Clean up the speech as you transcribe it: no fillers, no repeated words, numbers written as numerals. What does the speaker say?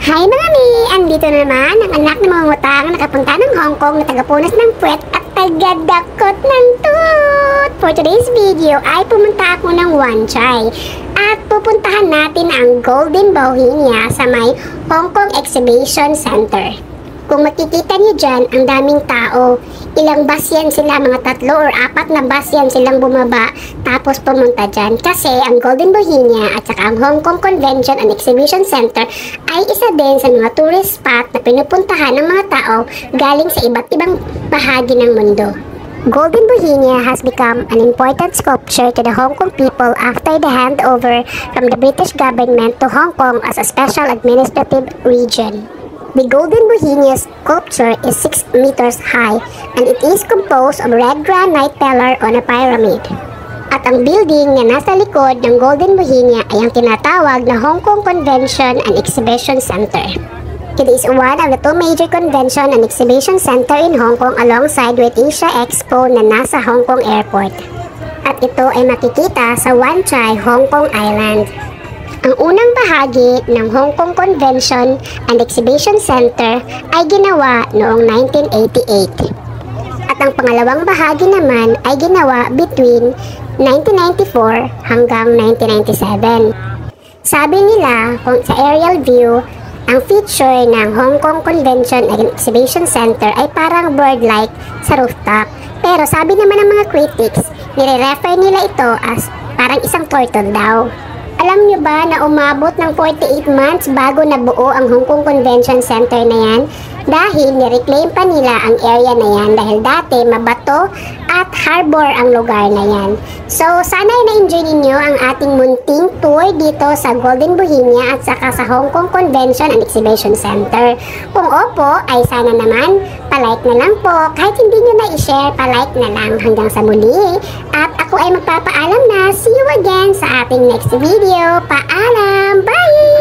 Hi mga mi! Andito na naman ang anak ng mga ngutang na nakapunta ng Hong Kong na tagapunas ng puwet at tagadakot ng tooth. For today's video ay pumunta ako ng Wan Chai at pupuntahan natin ang Golden Bohemia sa may Hong Kong Exhibition Center. Kung makikita niyo dyan, ang daming tao. Ilang bus yan sila, mga 3 or 4 na bus yan silang bumaba tapos pumunta dyan. Kasi ang Golden Bohemia at saka ang Hong Kong Convention and Exhibition Center ay isa din sa mga tourist spot na pinupuntahan ng mga tao galing sa iba't ibang bahagi ng mundo. Golden Bohemia has become an important sculpture to the Hong Kong people after the handover from the British government to Hong Kong as a special administrative region. The Golden Bohemia sculpture is 6 meters high and it is composed of red granite pillar on a pyramid. At ang building na nasa likod ng Golden Bohemia ay ang tinatawag na Hong Kong Convention and Exhibition Center. It is one of the 2 major convention and exhibition center in Hong Kong alongside with Asia Expo na nasa Hong Kong Airport. At ito ay makikita sa Wan Chai, Hong Kong Island. Ang unang bahagi ng Hong Kong Convention and Exhibition Center ay ginawa noong 1988. At ang pangalawang bahagi naman ay ginawa between 1994 hanggang 1997. Sabi nila kung sa aerial view, ang feature ng Hong Kong Convention and Exhibition Center ay parang bird-like sa rooftop. Pero sabi naman ng mga critics, nire-refer nila ito as parang isang turtle daw. Alam nyo ba na umabot ng 48 months bago nabuo ang Hong Kong Convention Center na yan? Dahil nireclaim pa nila ang area na yan dahil dati mabato at harbor ang lugar na yan. So sana na-enjoy ninyo ang ating munting tour dito sa Golden Bohemia at saka sa Hong Kong Convention and Exhibition Center. Kung opo ay sana naman palike na lang po. Kahit hindi nyo na-share, palike na lang hanggang sa muli. At ako ay magpapaalam na. See you again sa ating next video. Paalam! Bye!